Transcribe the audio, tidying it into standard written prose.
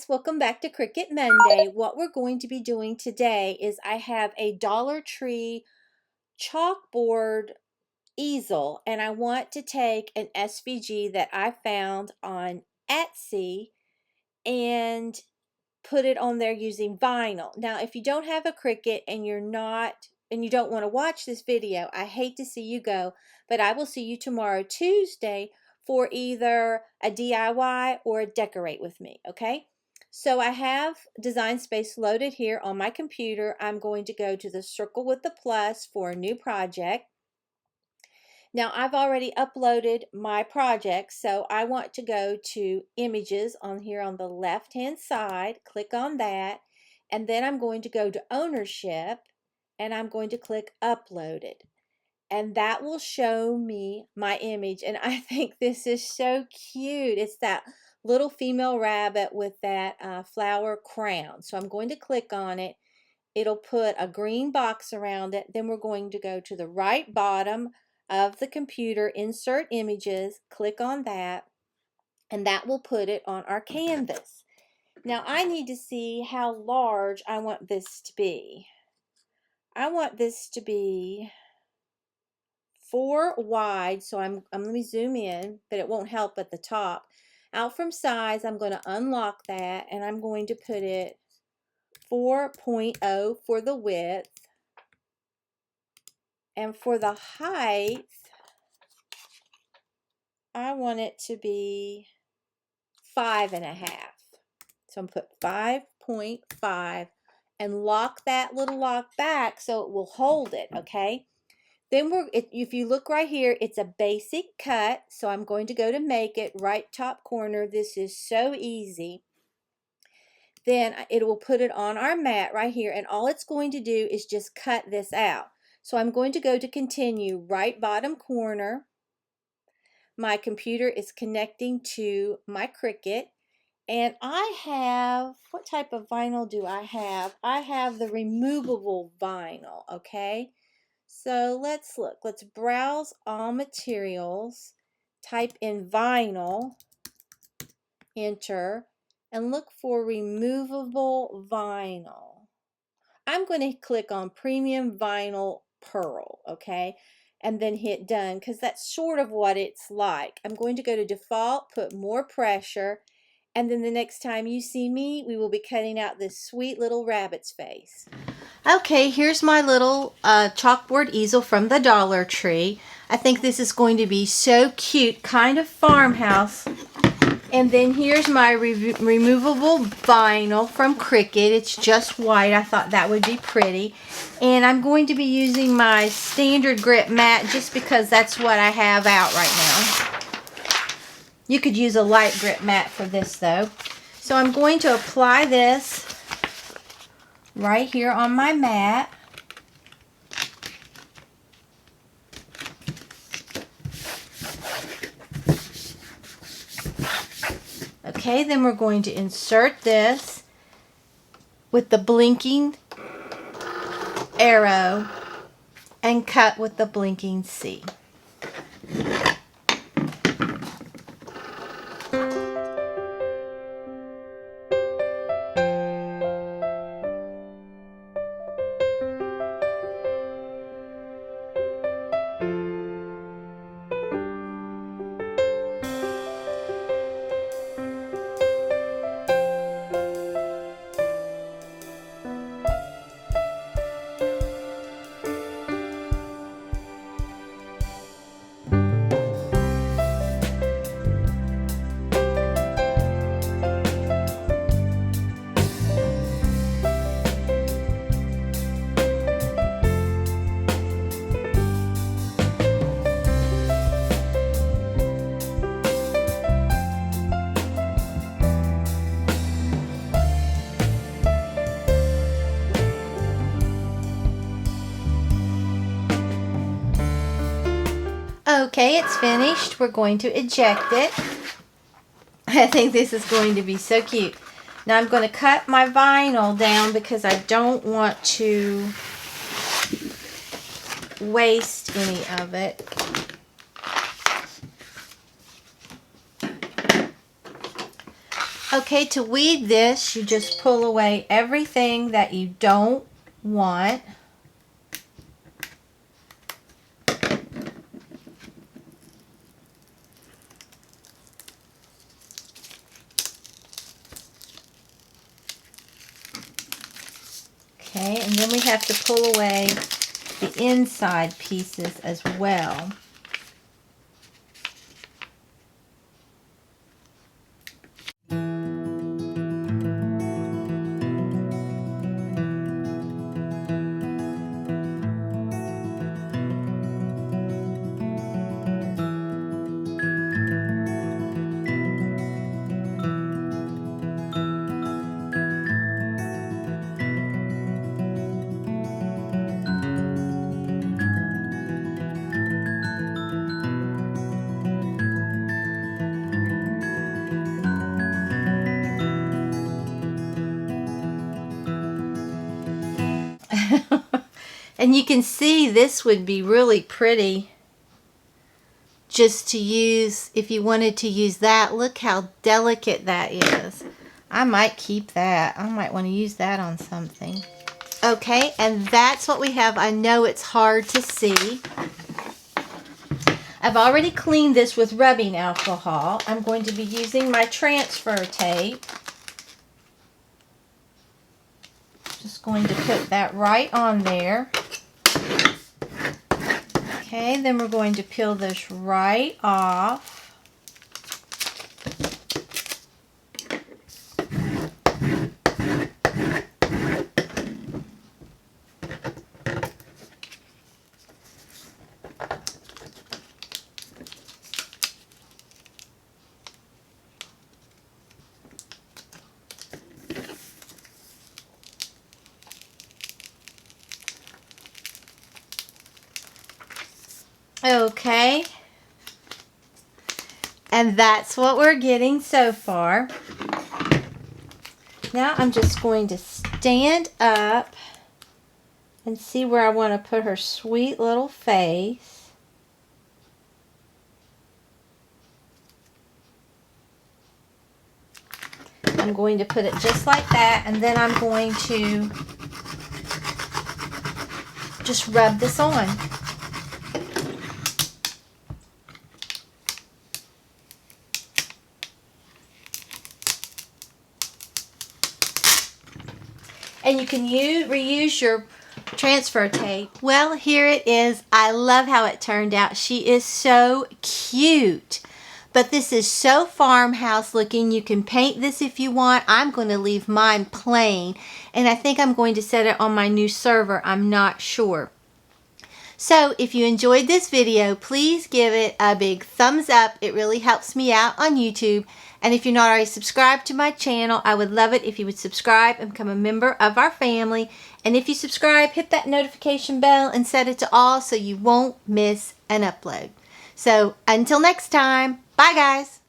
guys, welcome back to Cricut Monday. What we're going to be doing today is I have a Dollar Tree chalkboard easel, and I want to take an SVG that I found on Etsy and put it on there using vinyl. Now, if you don't have a Cricut and you don't want to watch this video, I hate to see you go, but I will see you tomorrow, Tuesday, for either a DIY or a decorate with me, okay? So I have Design Space loaded here on my computer. I'm going to go to the circle with the plus for a new project. Now I've already uploaded my project, so I want to go to images on here on the left hand side, click on that, and then I'm going to go to ownership and I'm going to click uploaded. And that will show me my image, and I think this is so cute. It's that little female rabbit with that flower crown. So I'm going to click on it. It'll put a green box around it. Then we're going to go to the right bottom of the computer, insert images, click on that, and that will put it on our canvas. Now I need to see how large I want this to be. I want this to be 4 wide, so let me zoom in, but it won't help at the top. Out from size, I'm going to unlock that, and I'm going to put it 4.0 for the width, and for the height, I want it to be 5.5. So I'm going to put 5.5 and lock that little lock back so it will hold it, okay? Then if you look right here, it's a basic cut, so I'm going to go to make it, right top corner. This is so easy. Then it will put it on our mat right here, and all it's going to do is just cut this out. So I'm going to go to continue, right bottom corner. My computer is connecting to my Cricut, and I have, what type of vinyl do I have? I have the removable vinyl, okay? So let's look. Let's browse all materials, type in vinyl, enter, and look for removable vinyl. I'm going to click on premium vinyl pearl, okay? And then hit done, because that's sort of what it's like. I'm going to go to default, put more pressure, and then the next time you see me, we will be cutting out this sweet little rabbit's face. Okay, here's my little chalkboard easel from the Dollar Tree. I think this is going to be so cute, kind of farmhouse. And then here's my removable vinyl from Cricut. It's just white. I thought that would be pretty. And I'm going to be using my standard grip mat just because that's what I have out right now. You could use a light grip mat for this though. So I'm going to apply this right here on my mat. Okay, then we're going to insert this with the blinking arrow and cut with the blinking C. Okay, it's finished. We're going to eject it. I think this is going to be so cute. Now I'm going to cut my vinyl down because I don't want to waste any of it. Okay, to weed this, you just pull away everything that you don't want. Okay, and then we have to pull away the inside pieces as well. And you can see this would be really pretty just to use if you wanted to use that. Look how delicate that is. I might keep that. I might want to use that on something. Okay, and that's what we have. I know it's hard to see. I've already cleaned this with rubbing alcohol. I'm going to be using my transfer tape. Just going to put that right on there. Okay, then we're going to peel this right off. Okay, and that's what we're getting so far. Now I'm just going to stand up and see where I want to put her sweet little face. I'm going to put it just like that, and then I'm going to just rub this on. And you can reuse your transfer tape. Well, here it is. I love how it turned out. She is so cute. But this is so farmhouse looking. You can paint this if you want. I'm going to leave mine plain. And I think I'm going to set it on my new server. I'm not sure. So if you enjoyed this video, please give it a big thumbs up. It really helps me out on YouTube. And if you're not already subscribed to my channel, I would love it if you would subscribe and become a member of our family. And if you subscribe, hit that notification bell and set it to all so you won't miss an upload. So until next time, bye guys.